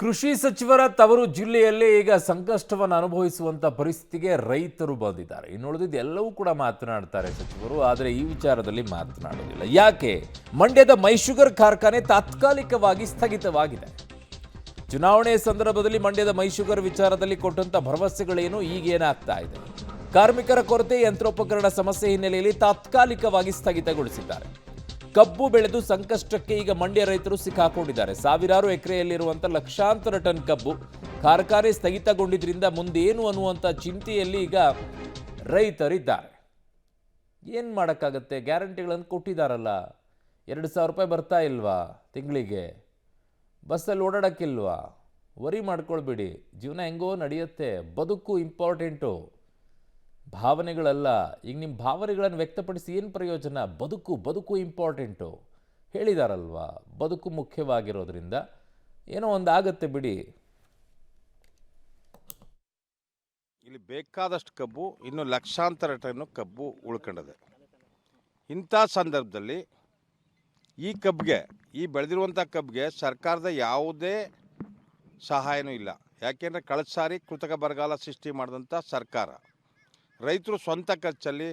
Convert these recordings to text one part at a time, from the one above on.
ಕೃಷಿ ಸಚಿವರ ತವರು ಜಿಲ್ಲೆಯಲ್ಲಿ ಈಗ ಸಂಕಷ್ಟವನ್ನು ಅನುಭವಿಸುವಂತ ಪರಿಸ್ಥಿತಿಗೆ ರೈತರು ಬಂದಿದ್ದಾರೆ. ಇನ್ನುಳಿದಿದ್ದು ಎಲ್ಲವೂ ಕೂಡ ಮಾತನಾಡ್ತಾರೆ ಸಚಿವರು, ಆದರೆ ಈ ವಿಚಾರದಲ್ಲಿ ಮಾತನಾಡೋದಿಲ್ಲ. ಯಾಕೆ? ಮಂಡ್ಯದ ಮೈಶುಗರ್ ಕಾರ್ಖಾನೆ ತಾತ್ಕಾಲಿಕವಾಗಿ ಸ್ಥಗಿತವಾಗಿದೆ. ಚುನಾವಣೆ ಸಂದರ್ಭದಲ್ಲಿ ಮಂಡ್ಯದ ಮೈಶುಗರ್ ವಿಚಾರದಲ್ಲಿ ಕೊಟ್ಟಂತ ಭರವಸೆಗಳೇನು ಈಗೇನಾಗ್ತಾ ಇದೆ? ಕಾರ್ಮಿಕರ ಕೊರತೆ, ಯಂತ್ರೋಪಕರಣ ಸಮಸ್ಯೆ ಹಿನ್ನೆಲೆಯಲ್ಲಿ ತಾತ್ಕಾಲಿಕವಾಗಿ ಸ್ಥಗಿತಗೊಳಿಸಿದ್ದಾರೆ. ಕಬ್ಬು ಬೆಳೆದು ಸಂಕಷ್ಟಕ್ಕೆ ಈಗ ಮಂಡ್ಯ ರೈತರು ಸಿಕ್ಕಾಕೊಂಡಿದ್ದಾರೆ. ಸಾವಿರಾರು ಎಕರೆಯಲ್ಲಿರುವಂಥ ಲಕ್ಷಾಂತರ ಟನ್ ಕಬ್ಬು ಕಾರ್ಖಾನೆ ಸ್ಥಗಿತಗೊಂಡಿದ್ರಿಂದ ಮುಂದೇನು ಅನ್ನುವಂಥ ಚಿಂತೆಯಲ್ಲಿ ಈಗ ರೈತರಿದ್ದಾರೆ. ಏನು ಮಾಡೋಕ್ಕಾಗತ್ತೆ? ಗ್ಯಾರಂಟಿಗಳನ್ನು ಕೊಟ್ಟಿದ್ದಾರಲ್ಲ, 2,000 ರೂಪಾಯಿ ಬರ್ತಾ ಇಲ್ವಾ ತಿಂಗಳಿಗೆ? ಬಸ್ಸಲ್ಲಿ ಓಡಾಡೋಕ್ಕಿಲ್ವಾ? ವರಿ ಮಾಡ್ಕೊಳ್ಬೇಡಿ, ಜೀವನ ಹೆಂಗೋ ನಡೆಯುತ್ತೆ. ಬದುಕು ಇಂಪಾರ್ಟೆಂಟು, ಭಾವನೆಗಳಲ್ಲ. ಈಗ ನಿಮ್ಮ ಭಾವನೆಗಳನ್ನು ವ್ಯಕ್ತಪಡಿಸಿ ಏನು ಪ್ರಯೋಜನ? ಬದುಕು ಇಂಪಾರ್ಟೆಂಟು ಹೇಳಿದಾರಲ್ವಾ. ಬದುಕು ಮುಖ್ಯವಾಗಿರೋದ್ರಿಂದ ಏನೋ ಒಂದು ಆಗತ್ತೆ ಬಿಡಿ. ಇಲ್ಲಿ ಬೇಕಾದಷ್ಟು ಕಬ್ಬು, ಇನ್ನು ಲಕ್ಷಾಂತರ ಟನ್ನು ಕಬ್ಬು ಉಳ್ಕೊಂಡಿದೆ. ಇಂಥ ಸಂದರ್ಭದಲ್ಲಿ ಈ ಕಬ್ಬಿಗೆ, ಈ ಬೆಳೆದಿರುವಂಥ ಕಬ್ಬಿಗೆ ಸರ್ಕಾರದ ಯಾವುದೇ ಸಹಾಯನೂ ಇಲ್ಲ. ಯಾಕೆಂದರೆ ಕಳೆದ ಸಾರಿ ಕೃತಕ ಬರಗಾಲ ಸೃಷ್ಟಿ ಮಾಡಿದಂಥ ಸರ್ಕಾರ ರೈತರು ಸ್ವಂತ ಖರ್ಚಲ್ಲಿ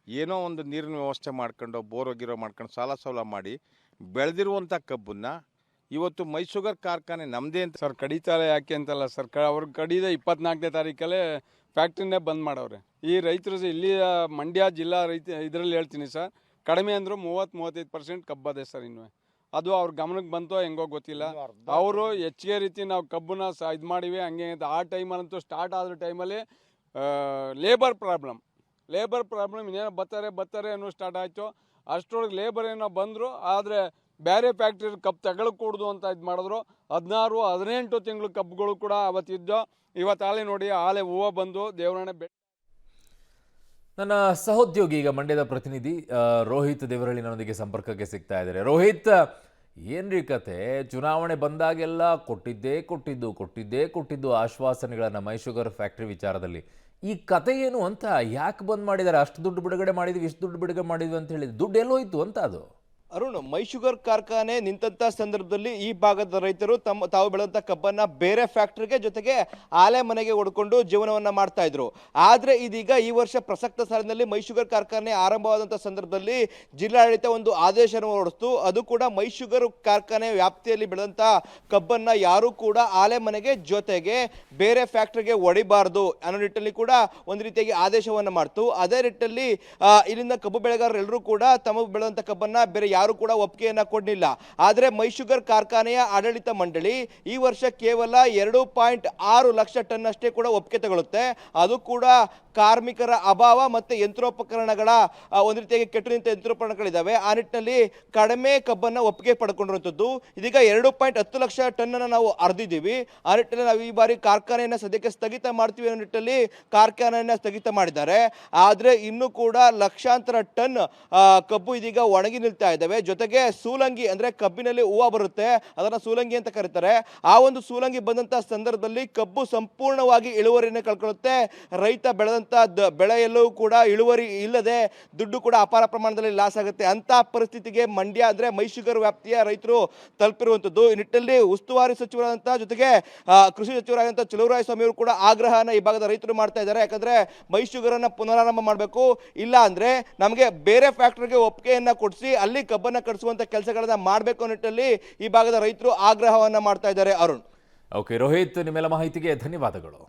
ಏನೋ ಒಂದು ನೀರಿನ ವ್ಯವಸ್ಥೆ ಮಾಡ್ಕೊಂಡು, ಬೋರ್ ಮಾಡ್ಕೊಂಡು ಸಾಲ ಸೌಲ ಮಾಡಿ ಬೆಳೆದಿರುವಂಥ ಕಬ್ಬನ್ನು ಇವತ್ತು ಮೈಶುಗರ್ ಕಾರ್ಖಾನೆ ನಮ್ಮದೇ ಅಂತ ಸರ್ ಕಡಿತಾರೆ. ಯಾಕೆ ಅಂತಲ್ಲ ಸರ್, ಅವ್ರಿಗೆ ಕಡಿದ 24ನೇ ತಾರೀಕಲ್ಲೇ ಫ್ಯಾಕ್ಟ್ರಿನೇ ಬಂದ್ ಮಾಡವ್ರೆ. ಈ ರೈತರು ಇಲ್ಲಿ ಮಂಡ್ಯ ಜಿಲ್ಲಾ ರೈತ ಇದರಲ್ಲಿ ಹೇಳ್ತೀನಿ ಸರ್, ಕಡಿಮೆ ಅಂದರೂ 30-35% ಕಬ್ಬದೆ ಸರ್. ಇನ್ನು ಅದು ಅವ್ರ ಗಮನಕ್ಕೆ ಬಂತೋ ಹೆಂಗೋ ಗೊತ್ತಿಲ್ಲ. ಅವರು ಹೆಚ್ಚಿಗೆ ರೀತಿ ನಾವು ಕಬ್ಬನ್ನ ಇದು ಮಾಡಿವಿ ಹಂಗೆ ಅಂತ. ಆ ಟೈಮಲ್ಲಂತೂ ಸ್ಟಾರ್ಟ್ ಆದ ಟೈಮಲ್ಲಿ ಲೇಬರ್ ಪ್ರಾಬ್ಲಮ್ ಇನ್ನೇನೋ ಬರ್ತಾರೆ ಅನ್ನೋ ಸ್ಟಾರ್ಟ್ ಆಯಿತು. ಅಷ್ಟರೊಳಗೆ ಲೇಬರ್ ಏನೋ ಬಂದರು, ಆದರೆ ಬೇರೆ ಫ್ಯಾಕ್ಟ್ರಿ ಕಬ್ಬು ತಗೊಳ್ಕೂಡ್ದು ಅಂತ ಇದು ಮಾಡಿದ್ರು. 16-18 ತಿಂಗಳು ಕಬ್ಬುಗಳು ಕೂಡ ಅವತ್ತಿದ್ದು. ಇವತ್ತು ಆಲೆ ನೋಡಿ, ಆಲೆ ಹೂವು ಬಂದು ದೇವರಾಣೆ ನನ್ನ ಸಹೋದ್ಯೋಗಿ ಈಗ ಮಂಡ್ಯದ ಪ್ರತಿನಿಧಿ ರೋಹಿತ್ ದೇವರಹಳ್ಳಿ ನನ್ನೊಂದಿಗೆ ಸಂಪರ್ಕಕ್ಕೆ ಸಿಗ್ತಾ ಇದ್ದಾರೆ. ರೋಹಿತ್, ಏನ್ರಿ ಕತೆ? ಚುನಾವಣೆ ಬಂದಾಗೆಲ್ಲ ಕೊಟ್ಟಿದ್ದು ಆಶ್ವಾಸನೆಗಳನ್ನ ಮೈಶುಗರ್ ಫ್ಯಾಕ್ಟ್ರಿ ವಿಚಾರದಲ್ಲಿ. ಈ ಕತೆ ಏನು ಅಂತ? ಯಾಕೆ ಬಂದ್ ಮಾಡಿದ್ದಾರೆ? ಅಷ್ಟು ದುಡ್ಡು ಬಿಡುಗಡೆ ಮಾಡಿದ್ವಿ, ಇಷ್ಟು ದುಡ್ಡು ಬಿಡುಗಡೆ ಮಾಡಿದ್ವಿ ಅಂತ ಹೇಳಿದ್ರು. ದುಡ್ಡು ಎಲ್ಲೋಯ್ತು ಅಂತ ಅದು? ಅರುಣ್, ಮೈಶುಗರ್ ಕಾರ್ಖಾನೆ ನಿಂತ ಸಂದರ್ಭದಲ್ಲಿ ಈ ಭಾಗದ ರೈತರು ತಾವು ಬೆಳೆದಂತ ಕಬ್ಬನ್ನ ಬೇರೆ ಫ್ಯಾಕ್ಟರಿಗೆ ಜೊತೆಗೆ ಆಲೆ ಮನೆಗೆ ಹೊಡ್ಕೊಂಡು ಜೀವನವನ್ನ ಮಾಡ್ತಾ ಇದ್ರು. ಆದ್ರೆ ಇದೀಗ ಈ ವರ್ಷ ಪ್ರಸಕ್ತ ಸಾಲಿನಲ್ಲಿ ಮೈಶುಗರ್ ಕಾರ್ಖಾನೆ ಆರಂಭವಾದಂತಹ ಸಂದರ್ಭದಲ್ಲಿ ಜಿಲ್ಲಾಡಳಿತ ಒಂದು ಆದೇಶವನ್ನು ಹೊರಡಿಸಿತು. ಅದು ಕೂಡ ಮೈಶುಗರ್ ಕಾರ್ಖಾನೆ ವ್ಯಾಪ್ತಿಯಲ್ಲಿ ಬೆಳೆದಂತ ಕಬ್ಬನ್ನ ಯಾರು ಕೂಡ ಆಲೆ ಮನೆಗೆ ಜೊತೆಗೆ ಬೇರೆ ಫ್ಯಾಕ್ಟರಿಗೆ ಹೊಡಿಬಾರ್ದು ಅನ್ನೋ ನಿಟ್ಟಿನಲ್ಲಿ ಕೂಡ ಒಂದು ರೀತಿಯಾಗಿ ಆದೇಶವನ್ನ ಮಾಡ್ತು. ಅದೇ ನಿಟ್ಟಿನಲ್ಲಿ ಇಲ್ಲಿಂದ ಕಬ್ಬು ಬೆಳೆಗಾರರೆಲ್ಲರೂ ಕೂಡ ತಮ್ಮ ಬೆಳೆದಂತ ಕಬ್ಬನ್ನ ಬೇರೆ ಯಾರು ಕೂಡ ಒಪ್ಪಿಗೆಯನ್ನ ಕೊಡಲಿಲ್ಲ. ಆದರೆ ಮೈಶುಗರ್ ಕಾರ್ಖಾನೆಯ ಆಡಳಿತ ಮಂಡಳಿ ಈ ವರ್ಷ ಕೇವಲ 2.6 ಲಕ್ಷ ಟನ್ ಅಷ್ಟೇ ಕೂಡ ಒಪ್ಪಿಗೆ ತಗೊಳ್ಳುತ್ತೆ. ಅದು ಕೂಡ ಕಾರ್ಮಿಕರ ಅಭಾವ ಮತ್ತೆ ಯಂತ್ರೋಪಕರಣಗಳ ಒಂದು ರೀತಿಯಾಗಿ ಕೆಟ್ಟು ನಿಂತ ಯಂತ್ರೋಪಕರಣಗಳಿದ್ದಾವೆ. ಆ ನಿಟ್ಟಿನಲ್ಲಿ ಕಡಿಮೆ ಕಬ್ಬನ್ನು ಒಪ್ಪಿಗೆ ಪಡ್ಕೊಂಡಿರುವಂಥದ್ದು. ಇದೀಗ 2.10 ಲಕ್ಷ ಟನ್ ನಾವು ಅರ್ದಿದ್ದೀವಿ. ಆ ನಿಟ್ಟಿನಲ್ಲಿ ನಾವು ಈ ಬಾರಿ ಕಾರ್ಖಾನೆಯನ್ನು ಸದ್ಯಕ್ಕೆ ಸ್ಥಗಿತ ಮಾಡ್ತೀವಿ ಅನ್ನೋ ನಿಟ್ಟಿನಲ್ಲಿ ಕಾರ್ಖಾನೆಯನ್ನು ಸ್ಥಗಿತ ಮಾಡಿದ್ದಾರೆ. ಆದರೆ ಇನ್ನೂ ಕೂಡ ಲಕ್ಷಾಂತರ ಟನ್ ಕಬ್ಬು ಇದೀಗ ಒಣಗಿ ನಿಲ್ತಾ ಇದ್ದಾವೆ. ಜೊತೆಗೆ ಸೂಲಂಗಿ ಅಂದ್ರೆ ಕಬ್ಬಿನಲ್ಲಿ ಹೂವು ಬರುತ್ತೆ, ಅದನ್ನ ಸೂಲಂಗಿ ಅಂತ ಕರೀತಾರೆ. ಆ ಒಂದು ಸೂಲಂಗಿ ಬಂದಂತ ಸಂದರ್ಭದಲ್ಲಿ ಕಬ್ಬು ಸಂಪೂರ್ಣವಾಗಿ ಇಳುವರಿಯನ್ನು ಕಳ್ಕೊಳ್ಳುತ್ತೆ. ರೈತ ಬೆಳೆದಂತ ಬೆಳೆಯಲ್ಲೂ ಕೂಡ ಇಳುವರಿ ಇಲ್ಲದೆ ದುಡ್ಡು ಕೂಡ ಅಪಾರ ಪ್ರಮಾಣದಲ್ಲಿ ಲಾಸ್ ಆಗುತ್ತೆ. ಅಂತ ಪರಿಸ್ಥಿತಿಗೆ ಮಂಡ್ಯ ಅಂದ್ರೆ ಮೈಶುಗರ್ ವ್ಯಾಪ್ತಿಯ ರೈತರು ತಲುಪಿರುವಂತದ್ದು. ಈ ನಿಟ್ಟಿನಲ್ಲಿ ಉಸ್ತುವಾರಿ ಸಚಿವರಾದಂತಹ ಜೊತೆಗೆ ಕೃಷಿ ಸಚಿವರಾದಂತಹ ಚಲುವರಾಯಸ್ವಾಮಿ ಅವರು ಕೂಡ ಆಗ್ರಹನ ಈ ಭಾಗದ ರೈತರು ಮಾಡ್ತಾ ಇದ್ದಾರೆ. ಯಾಕಂದ್ರೆ ಮೈಶುಗರ್ ಅನ್ನ ಪುನರಾರಂಭ ಮಾಡಬೇಕು, ಇಲ್ಲ ಅಂದ್ರೆ ನಮಗೆ ಬೇರೆ ಫ್ಯಾಕ್ಟರಿಗೆ ಒಪ್ಪಿಗೆಯನ್ನ ಕೊಡಿಸಿ ಅಲ್ಲಿ ಕಬ್ಬನ್ನ ಕಡಿಸುವಂತ ಕೆಲಸಗಳನ್ನ ಮಾಡಬೇಕು ಅನ್ನೋ ನಿಟ್ಟಿನಲ್ಲಿ ಈ ಭಾಗದ ರೈತರು ಆಗ್ರಹವನ್ನ ಮಾಡ್ತಾ ಇದ್ದಾರೆ. ಅರುಣ್. ಓಕೆ ರೋಹಿತ್, ನಿಮ್ಮೆಲ್ಲ ಮಾಹಿತಿಗೆ ಧನ್ಯವಾದಗಳು.